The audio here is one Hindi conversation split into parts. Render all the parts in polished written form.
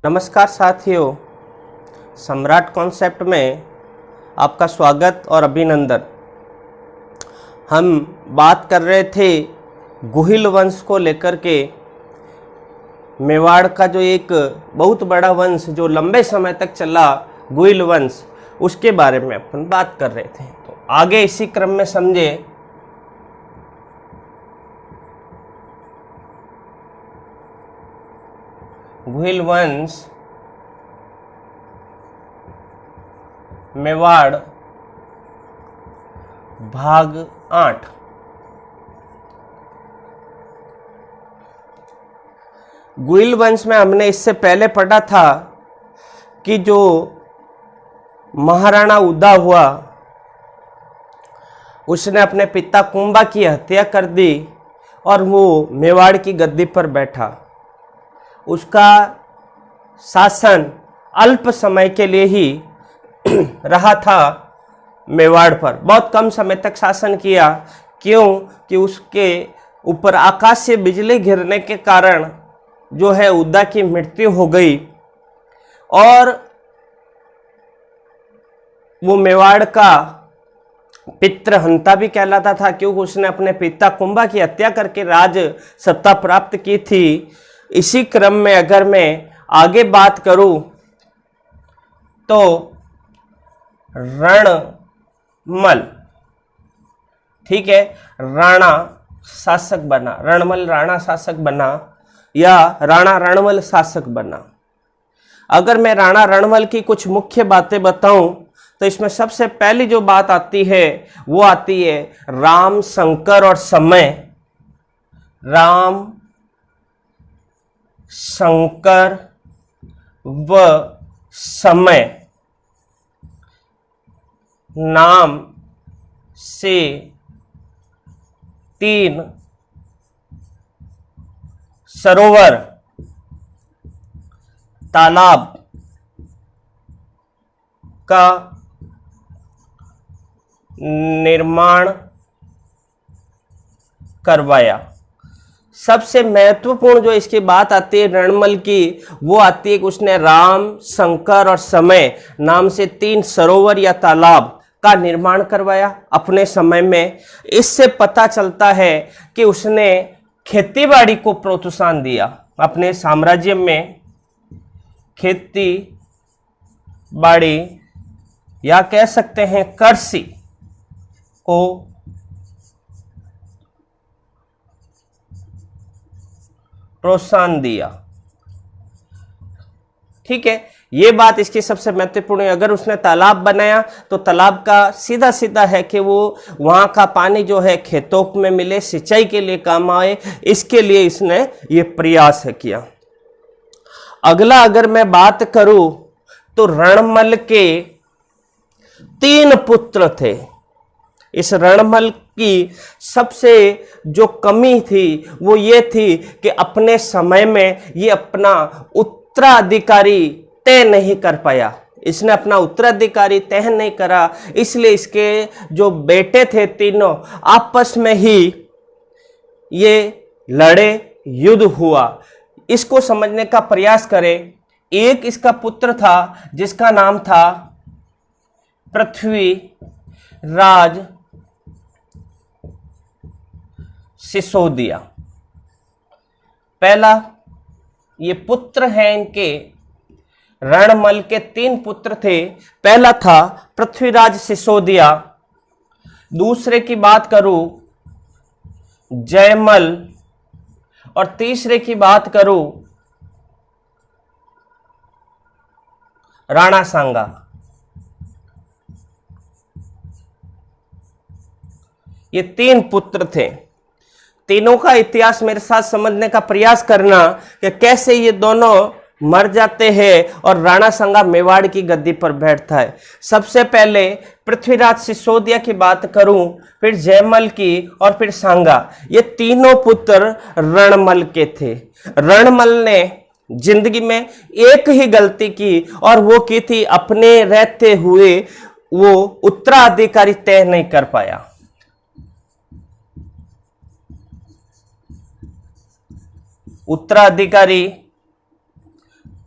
नमस्कार साथियों, सम्राट कॉन्सेप्ट में आपका स्वागत और अभिनंदन। हम बात कर रहे थे गुहिल वंश को लेकर के। मेवाड़ का जो एक बहुत बड़ा वंश जो लंबे समय तक चला, गुहिल वंश, उसके बारे में अपन बात कर रहे थे। तो आगे इसी क्रम में समझे। गुहिल वंश मेवाड़ भाग 8। गुहिल वंश में हमने इससे पहले पढ़ा था कि जो महाराणा उदा हुआ, उसने अपने पिता कुंभा की हत्या कर दी और वो मेवाड़ की गद्दी पर बैठा। उसका शासन अल्प समय के लिए ही रहा था मेवाड़ पर, बहुत कम समय तक शासन किया। क्यों कि उसके ऊपर आकाशीय बिजली गिरने के कारण जो है उदा की मृत्यु हो गई और वो मेवाड़ का पितृहंता भी कहलाता था, क्योंकि उसने अपने पिता कुंभा की हत्या करके राज सत्ता प्राप्त की थी। इसी क्रम में अगर मैं आगे बात करूं तो रणमल, ठीक है, राणा शासक बना, रणमल राणा शासक बना या राणा रणमल शासक बना। अगर मैं राणा रणमल की कुछ मुख्य बातें बताऊं तो इसमें सबसे पहली जो बात आती है वो आती है राम, शंकर और समय। राम, शंकर व समय नाम से 3 सरोवर, तालाब का निर्माण करवाया। सबसे महत्वपूर्ण जो इसकी बात आती है रणमल की, वो आती है कि उसने राम, शंकर और समय नाम से 3 सरोवर या तालाब का निर्माण करवाया अपने समय में। इससे पता चलता है कि उसने खेतीबाड़ी को प्रोत्साहन दिया। अपने साम्राज्य में खेती बाड़ी या कह सकते हैं कृषि को प्रोत्साहन दिया। ठीक है, ये बात इसकी सबसे महत्वपूर्ण है। अगर उसने तालाब बनाया तो तालाब का सीधा सीधा है कि वो वहां का पानी जो है खेतों में मिले, सिंचाई के लिए काम आए, इसके लिए इसने ये प्रयास है किया। अगला अगर मैं बात करूं तो रणमल के 3 पुत्र थे। इस रणमल की सबसे जो कमी थी वो ये थी कि अपने समय में ये अपना उत्तराधिकारी तय नहीं कर पाया। इसने अपना उत्तराधिकारी तय नहीं करा, इसलिए इसके जो बेटे थे तीनों आपस में ही ये लड़े, युद्ध हुआ। इसको समझने का प्रयास करें। एक इसका पुत्र था जिसका नाम था पृथ्वीराज सिसोदिया। पहला ये पुत्र है इनके, रणमल के 3 पुत्र थे। पहला था पृथ्वीराज सिसोदिया। दूसरे की बात करूं जयमल और तीसरे की बात करूं राणा सांगा। ये 3 पुत्र थे। तीनों का इतिहास मेरे साथ समझने का प्रयास करना कि कैसे ये दोनों मर जाते हैं और राणा सांगा मेवाड़ की गद्दी पर बैठता है। सबसे पहले पृथ्वीराज सिसोदिया की बात करूं, फिर जयमल की और फिर सांगा। ये तीनों पुत्र रणमल के थे। रणमल ने जिंदगी में एक ही गलती की और वो की थी अपने रहते हुए वो उत्तराधिकारी तय नहीं कर पाया। उत्तराधिकारी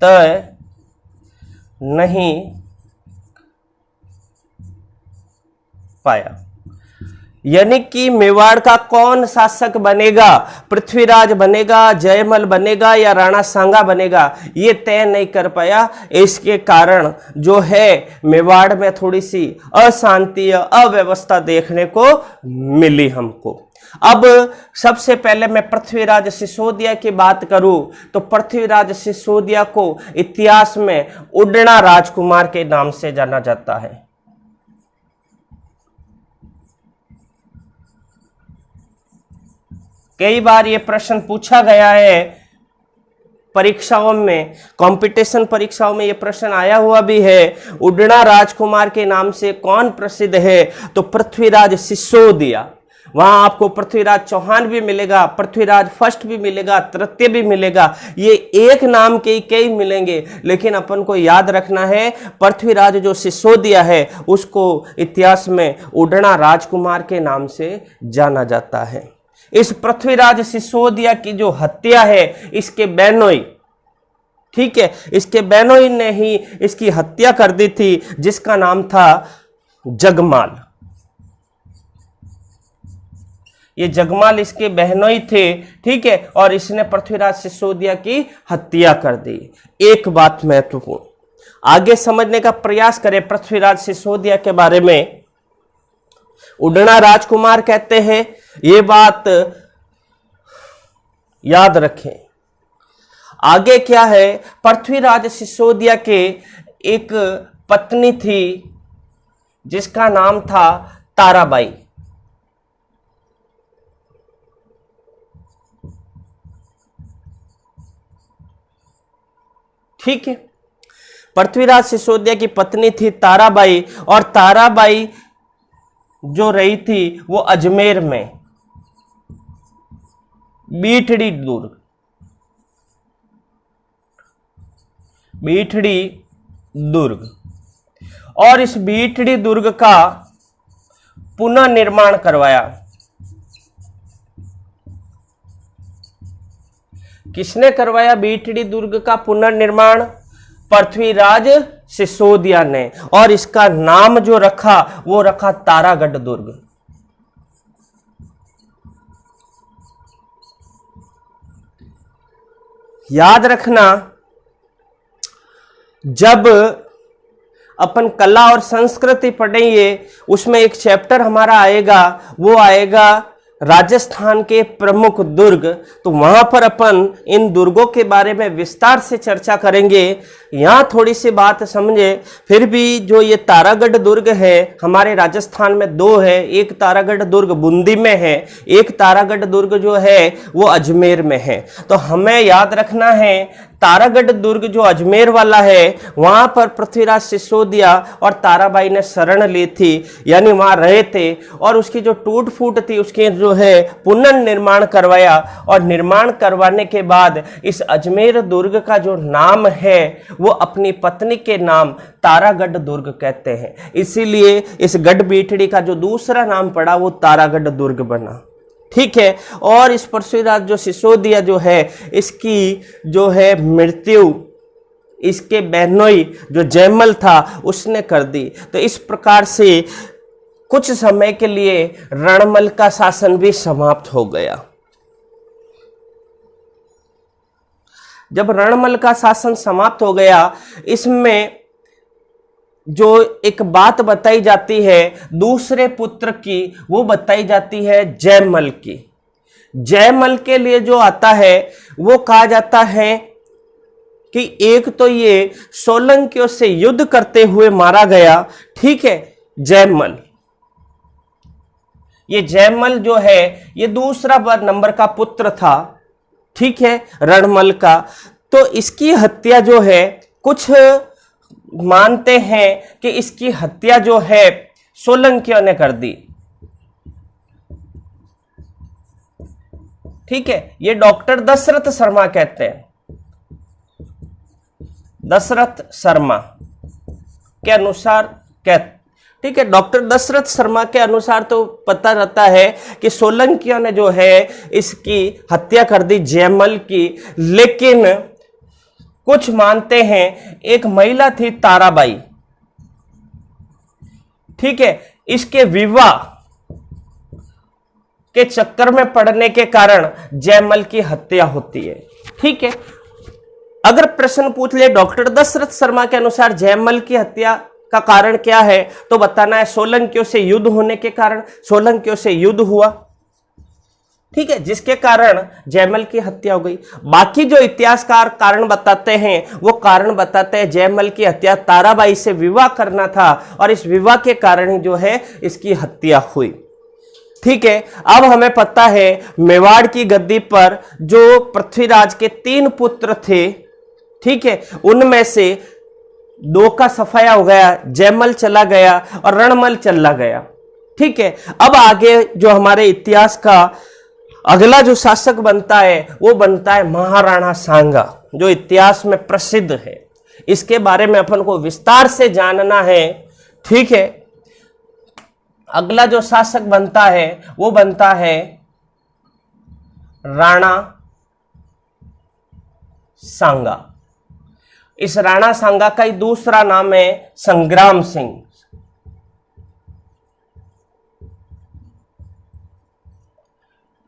तय नहीं पाया। यानी कि मेवाड़ का कौन शासक बनेगा, पृथ्वीराज बनेगा, जयमल बनेगा या राणा सांगा बनेगा, ये तय नहीं कर पाया। इसके कारण जो है मेवाड़ में थोड़ी सी अशांति, अव्यवस्था देखने को मिली हमको। अब सबसे पहले मैं पृथ्वीराज सिसोदिया की बात करूं तो पृथ्वीराज सिसोदिया को इतिहास में उड़ना राजकुमार के नाम से जाना जाता है। कई बार यह प्रश्न पूछा गया है परीक्षाओं में, कंपटीशन परीक्षाओं में यह प्रश्न आया हुआ भी है, उड़ना राजकुमार के नाम से कौन प्रसिद्ध है, तो पृथ्वीराज सिसोदिया। वहां आपको पृथ्वीराज चौहान भी मिलेगा, पृथ्वीराज फर्स्ट भी मिलेगा, तृतीय भी मिलेगा, ये एक नाम के कई मिलेंगे, लेकिन अपन को याद रखना है पृथ्वीराज जो सिसोदिया है उसको इतिहास में उड़ना राजकुमार के नाम से जाना जाता है। इस पृथ्वीराज सिसोदिया की जो हत्या है इसके बेनोई, ठीक है, इसके बेनोई ने ही इसकी हत्या कर दी थी, जिसका नाम था जगमाल। ये जगमाल इसके बहनोई थे, ठीक है, और इसने पृथ्वीराज सिसोदिया की हत्या कर दी। एक बात महत्वपूर्ण, आगे समझने का प्रयास करें पृथ्वीराज सिसोदिया के बारे में। उड़ना राजकुमार कहते हैं, ये बात याद रखें। आगे क्या है, पृथ्वीराज सिसोदिया के एक पत्नी थी जिसका नाम था ताराबाई। ठीक है, पृथ्वीराज सिसोदिया की पत्नी थी ताराबाई, और ताराबाई जो रही थी वो अजमेर में बीठड़ी दुर्ग, बीठड़ी दुर्ग, और इस बीठड़ी दुर्ग का पुनर्निर्माण करवाया। किसने करवाया बीठड़ी दुर्ग का पुनर्निर्माण? पृथ्वीराज सिसोदिया ने, और इसका नाम जो रखा वो रखा तारागढ़ दुर्ग। याद रखना, जब अपन कला और संस्कृति पढ़ेंगे उसमें एक चैप्टर हमारा आएगा, वो आएगा राजस्थान के प्रमुख दुर्ग। तो वहां पर अपन इन दुर्गों के बारे में विस्तार से चर्चा करेंगे। यहाँ थोड़ी सी बात समझे, फिर भी जो ये तारागढ़ दुर्ग है हमारे राजस्थान में दो है, एक तारागढ़ दुर्ग बूंदी में है, एक तारागढ़ दुर्ग जो है वो अजमेर में है। तो हमें याद रखना है तारागढ़ दुर्ग जो अजमेर वाला है वहां पर पृथ्वीराज सिसोदिया और ताराबाई ने शरण ली थी, यानी वहां रहे थे, और उसकी जो टूट फूट थी उसके जो है पुनर्निर्माण करवाया। और निर्माण करवाने के बाद इस अजमेर दुर्ग का जो नाम है वो अपनी पत्नी के नाम तारागढ़ दुर्ग कहते हैं, इसीलिए इस गढ़ बीठड़ी का जो दूसरा नाम पड़ा वो तारागढ़ दुर्ग बना। ठीक है, और इस पृथ्वीराज जो सिसोदिया जो है इसकी जो है मृत्यु इसके बहनोई जो जयमल था उसने कर दी। तो इस प्रकार से कुछ समय के लिए रणमल का शासन भी समाप्त हो गया। जब रणमल का शासन समाप्त हो गया, इसमें जो एक बात बताई जाती है दूसरे पुत्र की, वो बताई जाती है जयमल की। जयमल के लिए जो आता है वो कहा जाता है कि एक तो ये सोलंकियों से युद्ध करते हुए मारा गया, ठीक है, जयमल। ये जयमल जो है ये दूसरा नंबर का पुत्र था, ठीक है, रणमल का। तो इसकी हत्या जो है, कुछ मानते हैं कि इसकी हत्या जो है सोलंकियों ने कर दी। ठीक है, ये डॉक्टर दशरथ शर्मा कहते हैं, दशरथ शर्मा के अनुसार ठीक है, डॉक्टर दशरथ शर्मा के अनुसार तो पता रहता है कि सोलंकियों ने जो है इसकी हत्या कर दी जयमल की, लेकिन कुछ मानते हैं एक महिला थी ताराबाई, ठीक है, इसके विवाह के चक्कर में पड़ने के कारण जयमल की हत्या होती है। ठीक है, अगर प्रश्न पूछ ले डॉक्टर दशरथ शर्मा के अनुसार जयमल की हत्या का कारण क्या है, तो बताना है सोलंकियों से युद्ध होने के कारण, सोलंकियों से युद्ध हुआ, ठीक है, जिसके कारण जयमल की हत्या हो गई। बाकी जो इतिहासकार कारण बताते हैं वो कारण बताते हैं जयमल की हत्या ताराबाई से विवाह करना था और इस विवाह के कारण ही जो है इसकी हत्या हुई। ठीक है, अब हमें पता है मेवाड़ की गद्दी पर जो पृथ्वीराज के 3 पुत्र थे, ठीक है, उनमें से 2 का सफाया हो गया, जयमल चला गया और रणमल चला गया। ठीक है, अब आगे जो हमारे इतिहास का अगला जो शासक बनता है वो बनता है महाराणा सांगा, जो इतिहास में प्रसिद्ध है। इसके बारे में अपन को विस्तार से जानना है। ठीक है, अगला जो शासक बनता है वो बनता है राणा सांगा। इस राणा सांगा का ही दूसरा नाम है संग्राम सिंह।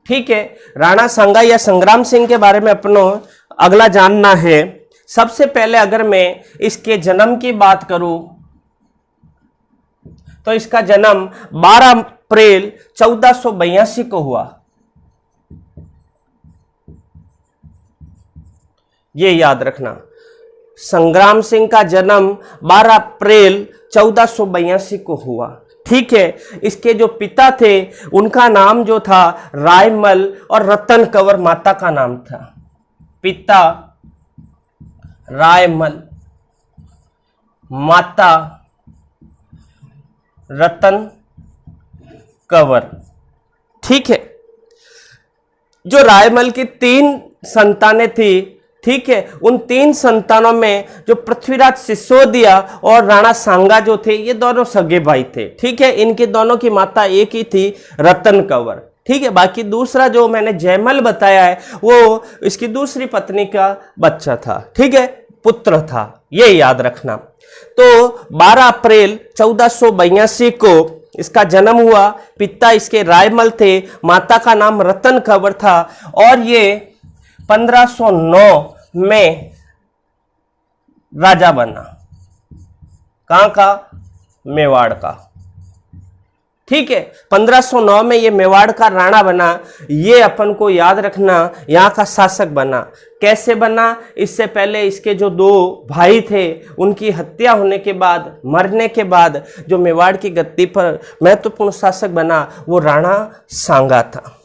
ठीक है, राणा सांगा या संग्राम सिंह के बारे में अपनों अगला जानना है। सबसे पहले अगर मैं इसके जन्म की बात करूं तो इसका जन्म 12 अप्रैल 1482 को हुआ। ये याद रखना, संग्राम सिंह का जन्म 12 अप्रैल 1482 को हुआ। ठीक है, इसके जो पिता थे उनका नाम जो था रायमल और रतन कंवर माता का नाम था। पिता रायमल, माता रतन कंवर। ठीक है, जो रायमल की 3 संतानें थी, ठीक है, उन 3 संतानों में जो पृथ्वीराज सिसोदिया और राणा सांगा जो थे ये दोनों सगे भाई थे। ठीक है, इनके दोनों की माता एक ही थी, रतन कंवर। ठीक है, बाकी दूसरा जो मैंने जयमल बताया है वो इसकी दूसरी पत्नी का बच्चा था। ठीक है, पुत्र था, ये याद रखना। तो 12 अप्रैल 1482 को इसका जन्म हुआ। पिता इसके रायमल थे, माता का नाम रतन कंवर था और ये 1509 में राजा बना। कहां का? मेवाड़ का। ठीक है, 1509 में ये मेवाड़ का राणा बना। ये अपन को याद रखना, यहां का शासक बना। कैसे बना? इससे पहले इसके जो 2 भाई थे उनकी हत्या होने के बाद, मरने के बाद जो मेवाड़ की गद्दी पर महत्वपूर्ण शासक बना वो राणा सांगा था।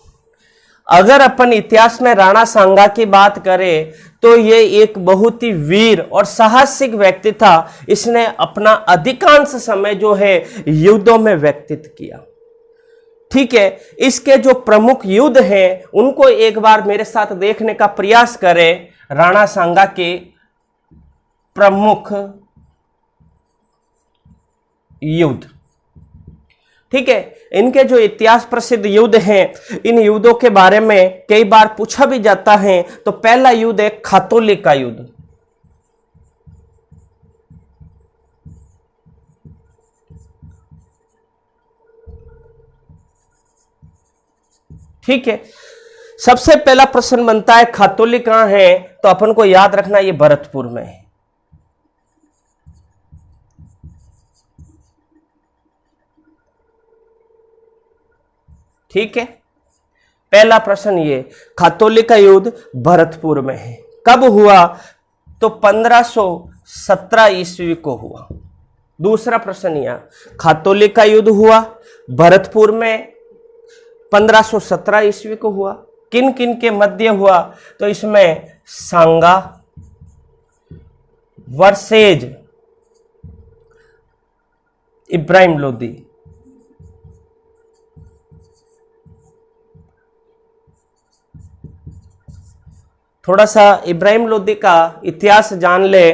अगर अपन इतिहास में राणा सांगा की बात करें तो ये एक बहुत ही वीर और साहसिक व्यक्ति था। इसने अपना अधिकांश समय जो है युद्धों में व्यतीत किया। ठीक है, इसके जो प्रमुख युद्ध हैं उनको एक बार मेरे साथ देखने का प्रयास करें। राणा सांगा के प्रमुख युद्ध, ठीक है, इनके जो इतिहास प्रसिद्ध युद्ध हैं, इन युद्धों के बारे में कई बार पूछा भी जाता है। तो पहला युद्ध है खातौली का युद्ध। ठीक है, सबसे पहला प्रश्न बनता है खातौली कहां है? तो अपन को याद रखना ये भरतपुर में है। ठीक है, पहला प्रश्न ये, खातौली का युद्ध भरतपुर में है। कब हुआ? तो 1517 ईस्वी को हुआ। दूसरा प्रश्न यहां, खातौली का युद्ध हुआ भरतपुर में 1517 ईस्वी को हुआ। किन किन के मध्य हुआ? तो इसमें सांगा वर्सेज इब्राहिम लोदी। थोड़ा सा इब्राहिम लोदी का इतिहास जान ले।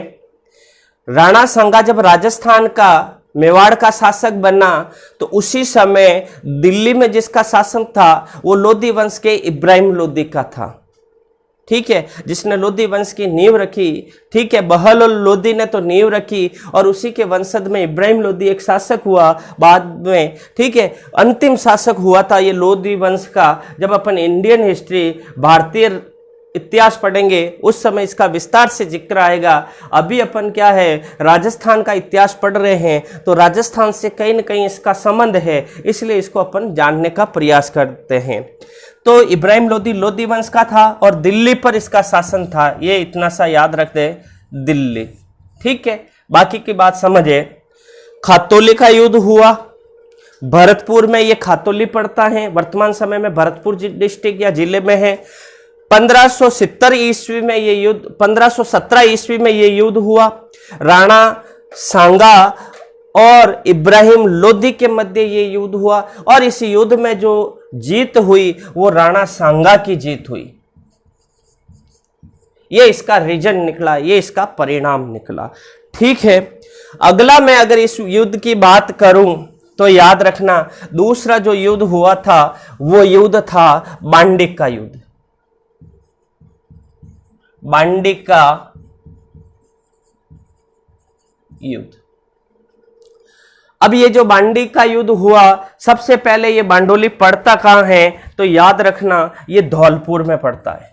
राणा सांगा जब राजस्थान का मेवाड़ का शासक बना तो उसी समय दिल्ली में जिसका शासन था वो लोदी वंश के इब्राहिम लोदी का था। ठीक है, जिसने लोधी वंश की नींव रखी। ठीक है, बहलोल लोधी ने तो नींव रखी और उसी के वंशज में इब्राहिम लोधी एक शासक हुआ बाद में। ठीक है, अंतिम शासक हुआ था ये लोधी वंश का। जब अपन इंडियन हिस्ट्री, भारतीय इतिहास पढ़ेंगे उस समय इसका विस्तार से जिक्र आएगा। अभी अपन क्या है, राजस्थान का इतिहास पढ़ रहे हैं, तो राजस्थान से कहीं न कहीं इसका संबंध है, इसलिए इसको अपन जानने का प्रयास करते हैं। तो इब्राहिम लोधी लोधी वंश का था और दिल्ली पर इसका शासन था। ये इतना सा याद रख दे, दिल्ली। ठीक है, बाकी की बात समझे। खातौली का युद्ध हुआ भरतपुर में, ये खातौली पड़ता है, वर्तमान समय में भरतपुर डिस्ट्रिक्ट या जिले में है। 1570 ईस्वी में ये युद्ध, 1517 ईस्वी में ये युद्ध हुआ। राणा सांगा और इब्राहिम लोधी के मध्य ये युद्ध हुआ और इस युद्ध में जो जीत हुई वो राणा सांगा की जीत हुई। ये इसका रीजन निकला, ये इसका परिणाम निकला। ठीक है, अगला मैं अगर इस युद्ध की बात करूं तो याद रखना, दूसरा जो युद्ध हुआ था वो युद्ध था बांडिक का युद्ध। बांडिक का युद्ध। अब ये जो बांडिक का युद्ध हुआ, सबसे पहले ये बांडोली पड़ता कहां है, तो याद रखना ये धौलपुर में पड़ता है।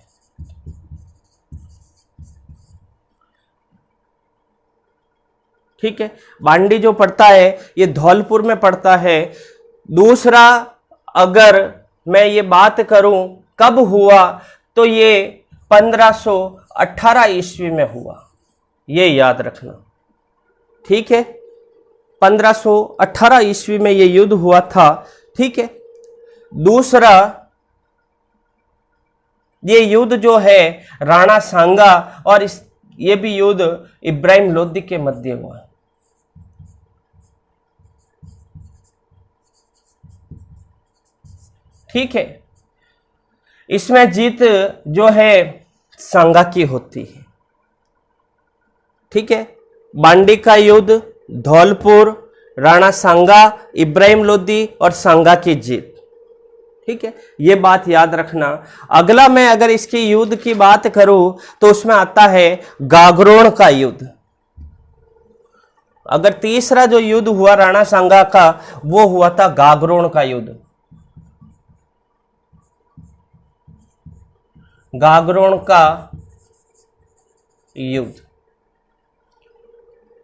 ठीक है, बांडी जो पड़ता है ये धौलपुर में पड़ता है। दूसरा अगर मैं ये बात करूं कब हुआ, तो ये 1518 ईस्वी में हुआ, ये याद रखना। ठीक है, 1518 ईस्वी में ये युद्ध हुआ था। ठीक है, दूसरा ये युद्ध जो है राणा सांगा और ये भी युद्ध इब्राहिम लोधी के मध्य हुआ। ठीक है, इसमें जीत जो है सांगा की होती है। ठीक है, बांडी का युद्ध, धौलपुर, राणा सांगा, इब्राहिम लोधी और सांगा की जीत। ठीक है, ये बात याद रखना। अगला मैं अगर इसकी युद्ध की बात करूं तो उसमें आता है गागरोन का युद्ध। अगर तीसरा जो युद्ध हुआ राणा सांगा का वो हुआ था गागरोन का युद्ध। गागरोन का युद्ध।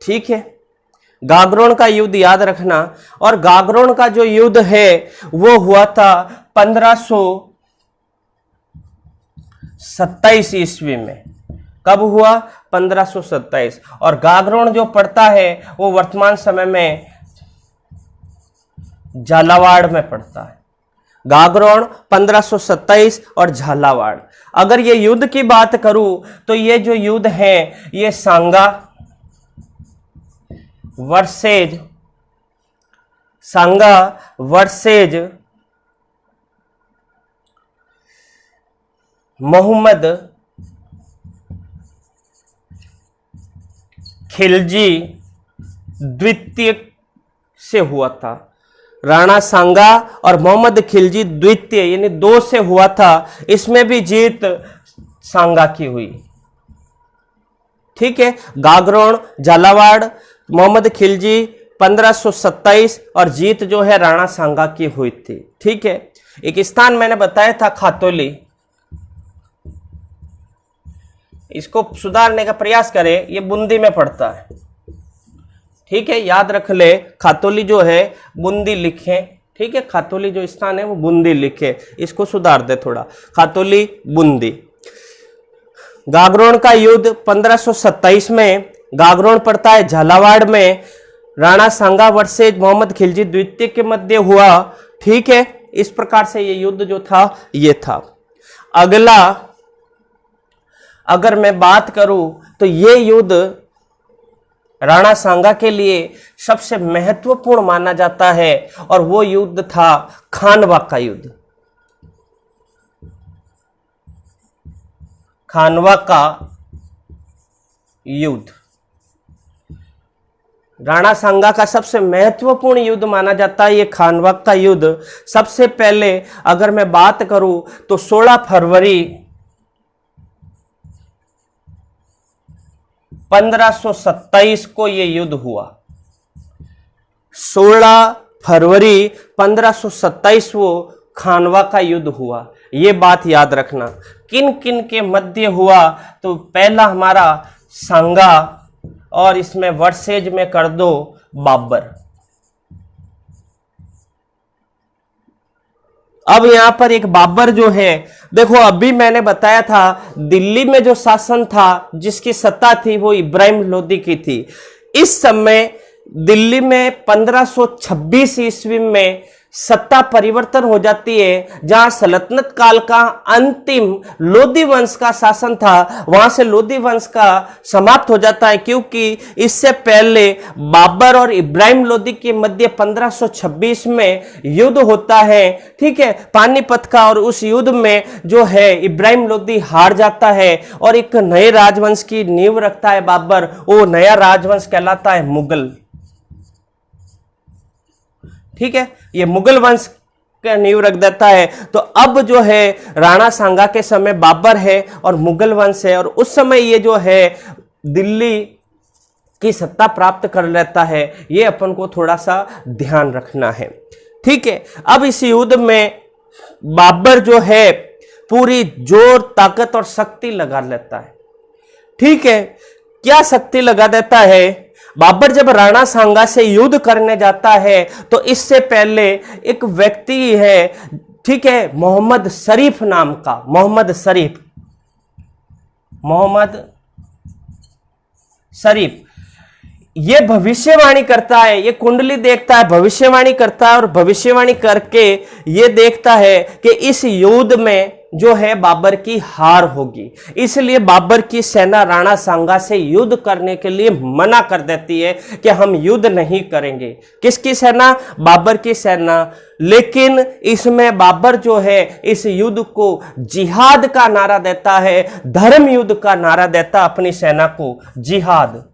ठीक है, गागरोन का युद्ध याद रखना। और गागरोन का जो युद्ध है वो हुआ था 1527 ईस्वी में। कब हुआ? 1527। और गागरोन जो पड़ता है वो वर्तमान समय में झालावाड़ में पड़ता है। गागरोन 1527 और झालावाड़। अगर ये युद्ध की बात करूं तो ये जो युद्ध है ये सांगा वर्सेज मोहम्मद खिलजी द्वितीय से हुआ था। राणा सांगा और मोहम्मद खिलजी द्वितीय यानी 2 से हुआ था। इसमें भी जीत सांगा की हुई। ठीक है, गागरोन, झालावाड़, मोहम्मद खिलजी 1527 और जीत जो है राणा सांगा की हुई थी। ठीक है, एक स्थान मैंने बताया था खातौली, इसको सुधारने का प्रयास करें, ये बूंदी में पड़ता है। ठीक है, याद रख ले, खातौली जो है बूंदी लिखे। ठीक है, खातौली जो स्थान है वो बूंदी लिखे, इसको सुधार दे थोड़ा, खातौली बूंदी। गागरोन का युद्ध 1527 में गागरोन पड़ता है झालावाड़ में। राणा सांगा वर्सेज मोहम्मद खिलजी द्वितीय के मध्य हुआ। ठीक है, इस प्रकार से ये युद्ध जो था ये था। अगला अगर मैं बात करूं तो ये युद्ध राणा सांगा के लिए सबसे महत्वपूर्ण माना जाता है और वो युद्ध था खानवा का युद्ध। खानवा का युद्ध राणा सांगा का सबसे महत्वपूर्ण युद्ध माना जाता है। ये खानवा का युद्ध सबसे पहले अगर मैं बात करूं तो 16 फरवरी 1527 को ये युद्ध हुआ। 16 फरवरी 1527 वो खानवा का युद्ध हुआ। ये बात याद रखना। किन किन के मध्य हुआ? तो पहला हमारा सांगा, और इसमें वर्सेज में कर दो बाबर। अब यहां पर एक बाबर जो है, देखो अभी मैंने बताया था दिल्ली में जो शासन था, जिसकी सत्ता थी वो इब्राहिम लोदी की थी। इस समय दिल्ली में 1526 ईस्वी में सत्ता परिवर्तन हो जाती है, जहां सल्तनत काल का अंतिम लोदी वंश का शासन था, वहां से लोदी वंश का समाप्त हो जाता है, क्योंकि इससे पहले बाबर और इब्राहिम लोदी के मध्य 1526 में युद्ध होता है, ठीक है, पानीपत का। और उस युद्ध में जो है इब्राहिम लोदी हार जाता है और एक नए राजवंश की नींव रखता है बाबर। वो नया राजवंश कहलाता है मुगल, ठीक है, ये मुगल वंश का नींव रख देता है। तो अब जो है राणा सांगा के समय बाबर है और मुगल वंश है, और उस समय ये जो है दिल्ली की सत्ता प्राप्त कर लेता है। ये अपन को थोड़ा सा ध्यान रखना है, ठीक है। अब इस युद्ध में बाबर जो है पूरी जोर, ताकत और शक्ति लगा लेता है, ठीक है। क्या शक्ति लगा देता है? बाबर जब राणा सांगा से युद्ध करने जाता है तो इससे पहले एक व्यक्ति है, ठीक है, मोहम्मद शरीफ नाम का, मोहम्मद शरीफ, ये भविष्यवाणी करता है, ये कुंडली देखता है, भविष्यवाणी करता है, और भविष्यवाणी करके ये देखता है कि इस युद्ध में जो है बाबर की हार होगी। इसलिए बाबर की सेना राणा सांगा से युद्ध करने के लिए मना कर देती है कि हम युद्ध नहीं करेंगे। किसकी सेना? बाबर की सेना। लेकिन इसमें बाबर जो है इस युद्ध को जिहाद का नारा देता है, धर्म युद्ध का नारा देता अपनी सेना को, जिहाद,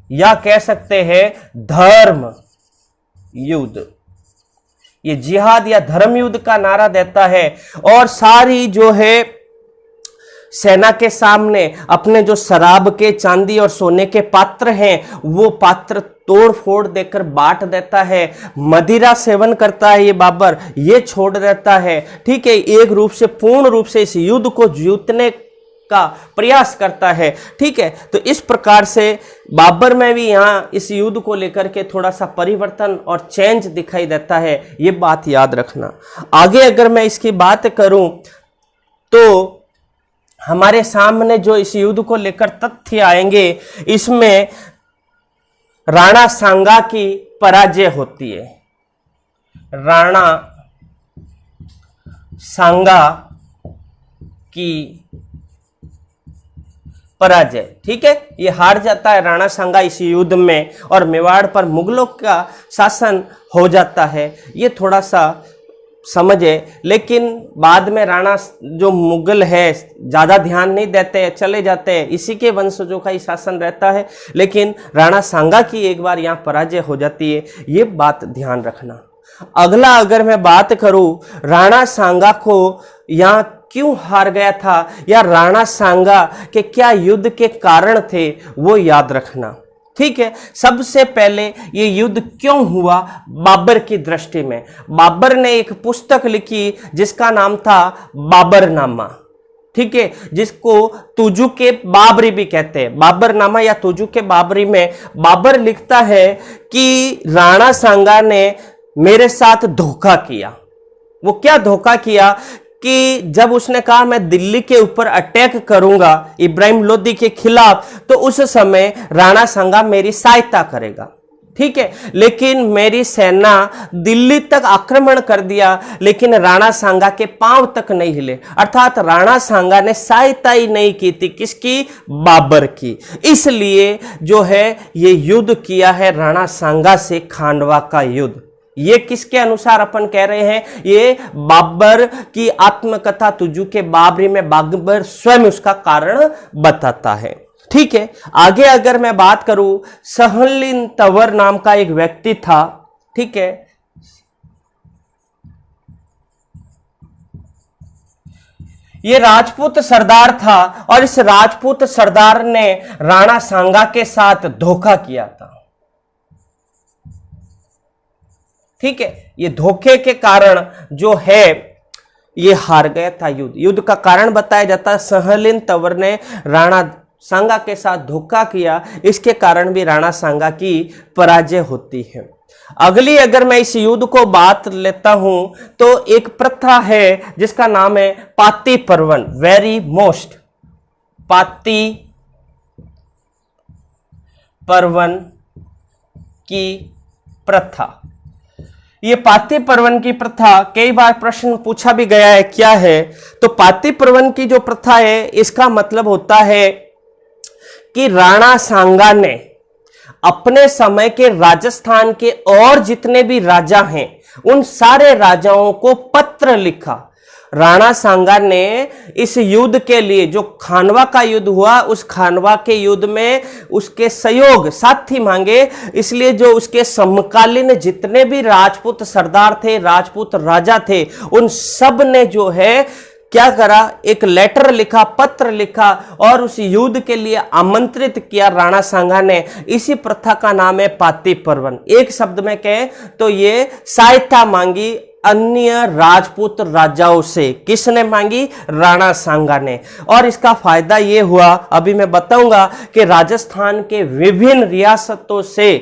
या कह सकते हैं धर्म युद्ध। ये जिहाद या धर्म युद्ध का नारा देता है, और सारी जो है सेना के सामने अपने जो शराब के, चांदी और सोने के पात्र हैं वो पात्र तोड़ फोड़ देकर बांट देता है। मदिरा सेवन करता है ये बाबर, ये छोड़ देता है, ठीक है। एक रूप से, पूर्ण रूप से इस युद्ध को जीतने का प्रयास करता है, ठीक है। तो इस प्रकार से बाबर में भी यहां इस युद्ध को लेकर के थोड़ा सा परिवर्तन और चेंज दिखाई देता है। ये बात याद रखना। आगे अगर मैं इसकी बात करूं तो हमारे सामने जो इस युद्ध को लेकर तथ्य आएंगे, इसमें राणा सांगा की पराजय होती है। राणा सांगा की पराजय, ठीक है, ये हार जाता है राणा सांगा इस युद्ध में, और मेवाड़ पर मुगलों का शासन हो जाता है। ये थोड़ा सा समझे। लेकिन बाद में राणा जो मुगल है ज्यादा ध्यान नहीं देते, चले जाते हैं, इसी के वंशजों का ही शासन रहता है। लेकिन राणा सांगा की एक बार यहाँ पराजय हो जाती है, ये बात ध्यान रखना। अगला अगर मैं बात करूं, राणा सांगा को यहाँ क्यों हार गया था, या राणा सांगा के क्या युद्ध के कारण थे, वो याद रखना, ठीक है। सबसे पहले ये युद्ध क्यों हुआ बाबर की दृष्टि में? बाबर ने एक पुस्तक लिखी जिसका नाम था बाबरनामा, ठीक है, जिसको तुजुके बाबरी भी कहते हैं। बाबरनामा या तुजुके बाबरी में बाबर लिखता है कि राणा सांगा ने मेरे साथ धोखा किया। वो क्या धोखा किया कि जब उसने कहा मैं दिल्ली के ऊपर अटैक करूंगा इब्राहिम लोदी के खिलाफ, तो उस समय राणा सांगा मेरी सहायता करेगा, ठीक है। लेकिन मेरी सेना दिल्ली तक आक्रमण कर दिया, लेकिन राणा सांगा के पांव तक नहीं हिले, अर्थात राणा सांगा ने सहायता ही नहीं की थी, किसकी? बाबर की। इसलिए जो है ये युद्ध किया है राणा सांगा से, खांडवा का युद्ध। ये किसके अनुसार अपन कह रहे हैं? ये बाबर की आत्मकथा तुजुके बाबरी में बाबर स्वयं उसका कारण बताता है, ठीक है। आगे अगर मैं बात करूं, सहलिन तंवर नाम का एक व्यक्ति था, ठीक है। ये राजपूत सरदार था और इस राजपूत सरदार ने राणा सांगा के साथ धोखा किया था। ठीक है, ये धोखे के कारण जो है ये हार गया था युद्ध। युद्ध का कारण बताया जाता है सहलिन तंवर ने राणा सांगा के साथ धोखा किया, इसके कारण भी राणा सांगा की पराजय होती है। अगली अगर मैं इस युद्ध को बात लेता हूं तो एक प्रथा है जिसका नाम है पाती पर्वन, वेरी मोस्ट पाती पर्वन की प्रथा। ये पाती पर्वन की प्रथा कई बार प्रश्न पूछा भी गया है क्या है। तो पाती पर्वन की जो प्रथा है इसका मतलब होता है कि राणा सांगा ने अपने समय के राजस्थान के और जितने भी राजा हैं उन सारे राजाओं को पत्र लिखा। राणा सांगा ने इस युद्ध के लिए, जो खानवा का युद्ध हुआ, उस खानवा के युद्ध में उसके सहयोग साथी मांगे, इसलिए जो उसके समकालीन जितने भी राजपूत सरदार थे, राजपूत राजा थे, उन सब ने जो है क्या करा, एक लेटर लिखा, पत्र लिखा और उस युद्ध के लिए आमंत्रित किया राणा सांगा ने। इसी प्रथा का नाम है पाती पर्वन। एक शब्द में कहे तो ये सहायता मांगी अन्य राजपूत राजाओं से। किसने मांगी? राणा सांगा ने। और इसका फायदा ये हुआ, अभी मैं बताऊंगा कि राजस्थान के विभिन्न रियासतों से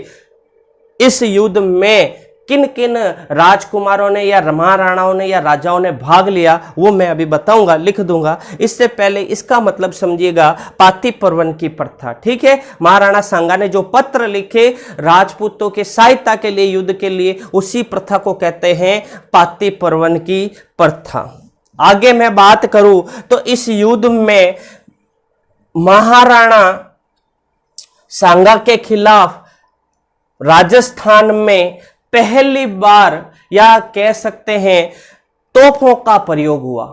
इस युद्ध में किन किन राजकुमारों ने या महाराणाओं ने या राजाओं ने भाग लिया, वो मैं अभी बताऊंगा, लिख दूंगा। इससे पहले इसका मतलब समझिएगा पाती पर्वन की प्रथा। ठीक है, महाराणा सांगा ने जो पत्र लिखे राजपूतों के सहायता के लिए, युद्ध के लिए, उसी प्रथा को कहते हैं पाती पर्वन की प्रथा। आगे मैं बात करूं तो इस युद्ध में महाराणा सांगा के खिलाफ राजस्थान में पहली बार या कह सकते हैं तोपों का प्रयोग हुआ।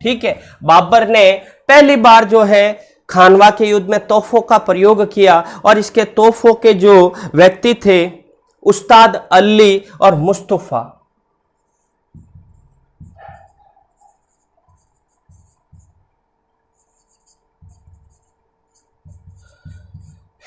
ठीक है, बाबर ने पहली बार जो है खानवा के युद्ध में तोपों का प्रयोग किया और इसके तोपों के जो व्यक्ति थे उस्ताद अली और मुस्तफा।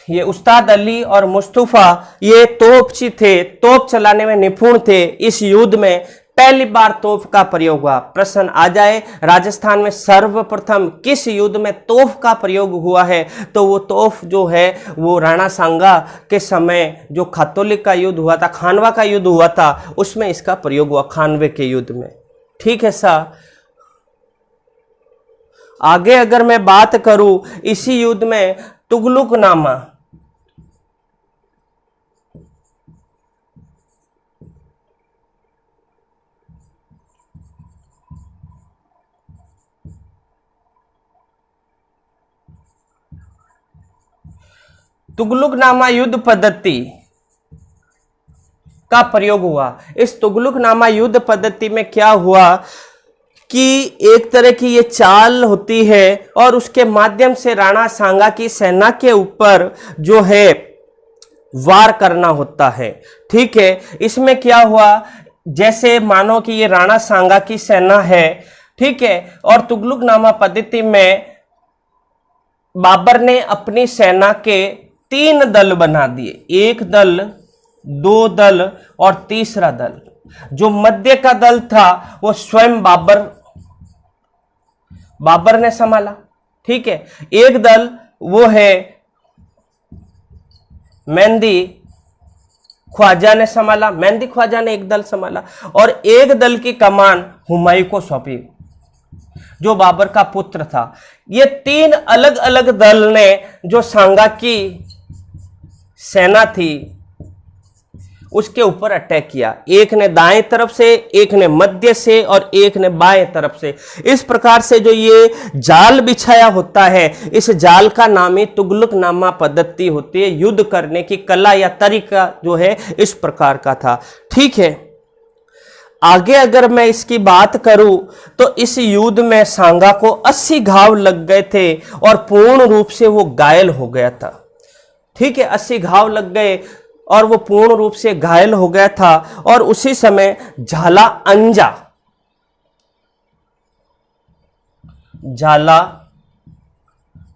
ये उस्ताद अली और मुस्तफा ये तोपची थे, तोप चलाने में निपुण थे। इस युद्ध में पहली बार तोप का प्रयोग हुआ। प्रश्न आ जाए राजस्थान में सर्वप्रथम किस युद्ध में तोप का प्रयोग हुआ है, तो वो तोप जो है वो राणा सांगा के समय जो खातोलिक का युद्ध हुआ था, खानवा का युद्ध हुआ था, उसमें इसका प्रयोग हुआ, खानवे के युद्ध में। ठीक है सा। आगे अगर मैं बात करूं इसी युद्ध में तुगलुकनामा, तुगलुकनामा युद्ध पद्धति का प्रयोग हुआ। इस तुगलुकनामा युद्ध पद्धति में क्या हुआ कि एक तरह की ये चाल होती है और उसके माध्यम से राणा सांगा की सेना के ऊपर जो है वार करना होता है। ठीक है, इसमें क्या हुआ, जैसे मानो कि ये राणा सांगा की सेना है, ठीक है, और तुगलुकनामा पद्धति में बाबर ने अपनी सेना के 3 दल बना दिए, 1 दल, 2 दल और तीसरा दल। जो मध्य का दल था वो स्वयं बाबर ने संभाला। ठीक है, एक दल वो है मेहंदी ख्वाजा ने संभाला, मेहंदी ख्वाजा ने एक दल संभाला, और एक दल की कमान हुमायूं को सौंपी जो बाबर का पुत्र था। ये 3 अलग अलग दल ने जो सांगा की सेना थी उसके ऊपर अटैक किया। एक ने दाएं तरफ से, एक ने मध्य से और एक ने बाएं तरफ से। इस प्रकार से जो ये जाल बिछाया होता है, इस जाल का नाम ही तुगलुकनामा पद्धति होती है। युद्ध करने की कला या तरीका जो है इस प्रकार का था। ठीक है, आगे अगर मैं इसकी बात करूं तो इस युद्ध में सांगा को 80 घाव लग गए थे और पूर्ण रूप से वो घायल हो गया था। ठीक है, 80 घाव लग गए और वो पूर्ण रूप से घायल हो गया था। और उसी समय झाला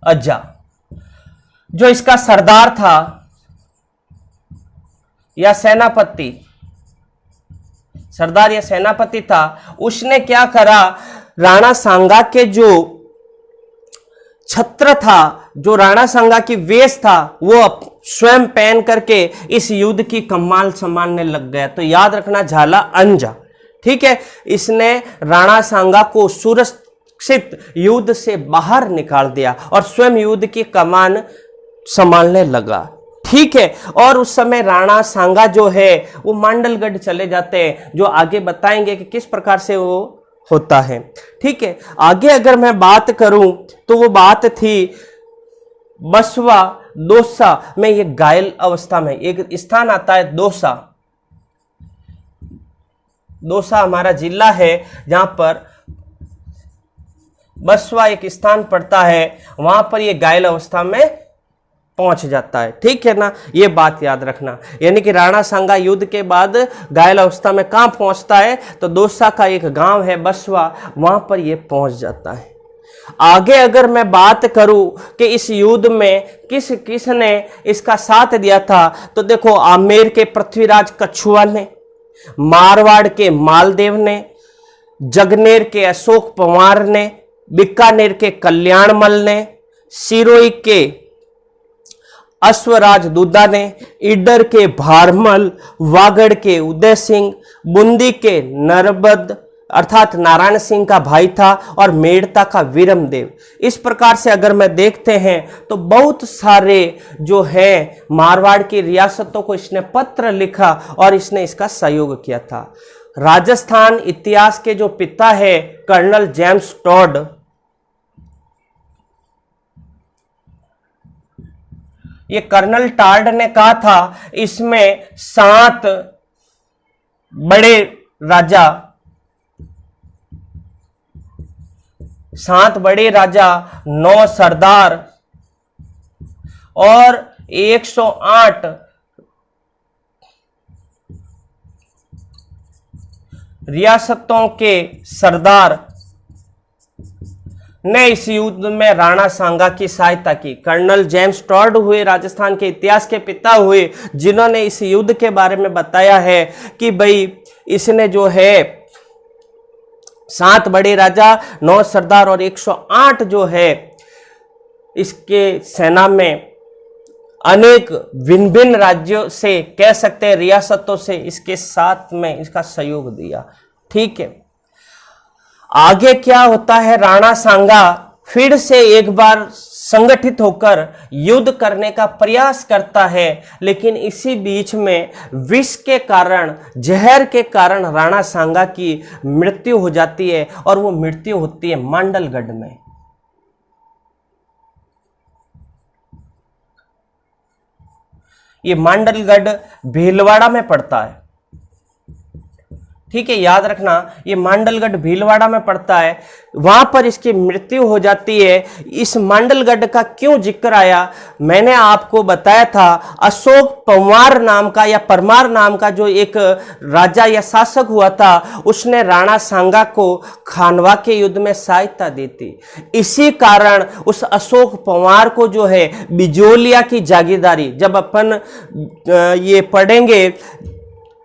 अज्जा जो इसका सरदार था या सेनापति, सरदार या सेनापति था, उसने क्या करा, राणा सांगा के जो छत्र था, जो राणा सांगा की वेश था, वो स्वयं पहन करके इस युद्ध की कमान संभालने लग गया। तो याद रखना, झाला अंजा, ठीक है। इसने राणा सांगा को सुरक्षित युद्ध से बाहर निकाल दिया और स्वयं युद्ध की कमान संभालने लगा, ठीक है। और उस समय राणा सांगा जो है वो मांडलगढ़ चले जाते हैं, जो आगे बताएंगे कि किस प्रकार से वो होता है, ठीक है। आगे अगर मैं बात करूं तो वो बात थी बसवा दौसा में, ये घायल अवस्था में एक स्थान आता है दौसा। दौसा हमारा जिला है जहां पर बसवा एक स्थान पड़ता है, वहां पर ये घायल अवस्था में पहुंच जाता है, ठीक है ना। ये बात याद रखना, यानी कि राणा सांगा युद्ध के बाद घायल अवस्था में कहां पहुंचता है, तो दौसा का एक गांव है बसवा, वहां पर ये पहुंच जाता है। आगे अगर मैं बात करूं कि इस युद्ध में किसने इसका साथ दिया था, तो देखो आमेर के पृथ्वीराज कछुआ ने, मारवाड़ के मालदेव ने, जगनेर के अशोक पंवार ने, बीकानेर के कल्याणमल ने, सिरोही के अश्वराज दुद्दा ने, ईडर के भारमल, वागड़ के उदय सिंह, बूंदी के नरबद अर्थात नारायण सिंह का भाई था, और मेड़ता का वीरमदेव। इस प्रकार से अगर मैं देखते हैं तो बहुत सारे जो है मारवाड़ की रियासतों को इसने पत्र लिखा और इसने इसका सहयोग किया था। राजस्थान इतिहास के जो पिता है कर्नल जेम्स टॉड, ये कर्नल टार्ड ने कहा था इसमें 7 बड़े राजा, 9 सरदार और 108 रियासतों के सरदार ने इस युद्ध में राणा सांगा की सहायता की। कर्नल जेम्स टॉड हुए राजस्थान के इतिहास के पिता हुए, जिन्होंने इस युद्ध के बारे में बताया है कि भाई इसने जो है 7 बड़े राजा, 9 सरदार और 108 जो है इसके सेना में अनेक भिन्न भिन्न राज्यों से, कह सकते हैं रियासतों से, इसके साथ में इसका सहयोग दिया, ठीक है। आगे क्या होता है, राणा सांगा फिर से एक बार संगठित होकर युद्ध करने का प्रयास करता है, लेकिन इसी बीच में विष के कारण, जहर के कारण राणा सांगा की मृत्यु हो जाती है, और वो मृत्यु होती है मांडलगढ़ में। ये मांडलगढ़ भीलवाड़ा में पड़ता है, ठीक है, याद रखना, ये मांडलगढ़ भीलवाड़ा में पड़ता है, वहां पर इसकी मृत्यु हो जाती है। इस मांडलगढ़ का क्यों जिक्र आया, मैंने आपको बताया था, अशोक पंवार नाम का या परमार नाम का जो एक राजा या शासक हुआ था, उसने राणा सांगा को खानवा के युद्ध में सहायता दी थी। इसी कारण उस अशोक पंवार को जो है बिजोलिया की जागीरदारी, जब अपन ये पढ़ेंगे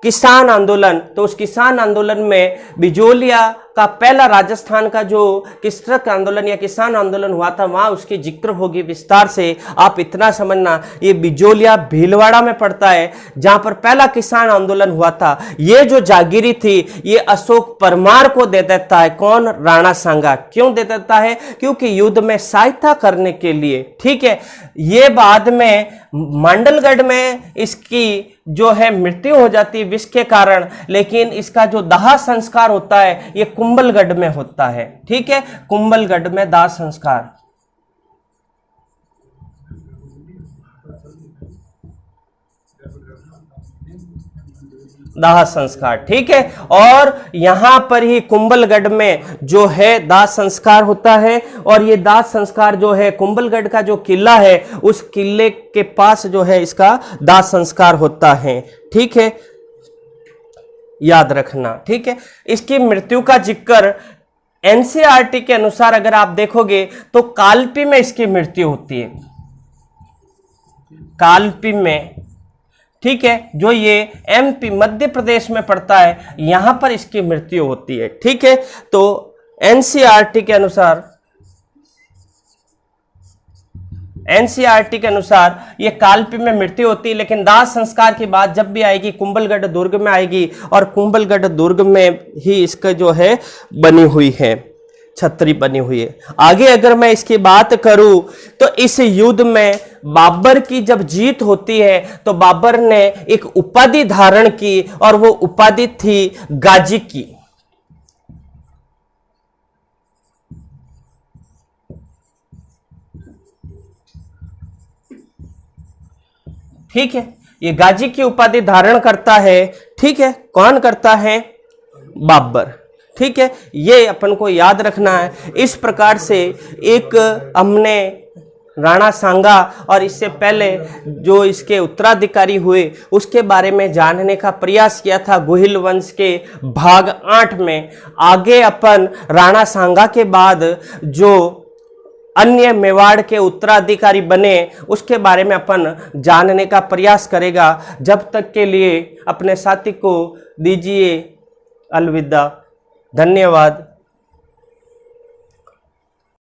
किसान आंदोलन, तो उस किसान आंदोलन में बिजोलिया का पहला राजस्थान का जो किसरक आंदोलन या किसान आंदोलन हुआ था, वहां उसकी जिक्र होगी विस्तार से। आप इतना समझना, ये बिजोलिया भीलवाड़ा में पड़ता है, जहां पर पहला किसान आंदोलन हुआ था। ये जो जागीरी थी, ये अशोक परमार को दे देता है। कौन? राणा सांगा। क्यों दे देता है? क्योंकि युद्ध में सहायता करने के लिए, ठीक है। ये बाद में मांडलगढ़ में इसकी जो है मृत्यु हो जाती है विष के कारण, लेकिन इसका जो दाह संस्कार होता है ये कुंभलगढ़ में होता है, ठीक है, कुंभलगढ़ में दाह संस्कार। दाह संस्कार, ठीक है। और यहां पर ही कुंभलगढ़ में जो है दाह संस्कार होता है, और ये दाह संस्कार जो है कुंभलगढ़ का जो किला है उस किले के पास जो है इसका दाह संस्कार होता है, ठीक है, याद रखना, ठीक है। इसकी मृत्यु का जिक्र एनसीईआरटी के अनुसार अगर आप देखोगे तो कालपी में इसकी मृत्यु होती है, कालपी में, ठीक है, जो ये एमपी मध्य प्रदेश में पड़ता है, यहां पर इसकी मृत्यु होती है, ठीक है। तो एनसीईआरटी के अनुसार ये कालपी में मृत्यु होती है, लेकिन दाह संस्कार की बात जब भी आएगी कुंभलगढ़ दुर्ग में आएगी, और कुंभलगढ़ दुर्ग में ही इसका जो है बनी हुई है, छतरी बनी हुई है। आगे अगर मैं इसकी बात करूं तो इस युद्ध में बाबर की जब जीत होती है तो बाबर ने एक उपाधि धारण की, और वो उपाधि थी गाजी की, ठीक है। ये गाजी की उपाधि धारण करता है, ठीक है, कौन करता है? बाबर, ठीक है, ये अपन को याद रखना है। इस प्रकार से एक हमने राणा सांगा और इससे पहले जो इसके उत्तराधिकारी हुए उसके बारे में जानने का प्रयास किया था गोहिल वंश के भाग 8 में। आगे अपन राणा सांगा के बाद जो अन्य मेवाड़ के उत्तराधिकारी बने उसके बारे में अपन जानने का प्रयास करेगा। जब तक के लिए अपने साथी को दीजिए अलविदा, धन्यवाद।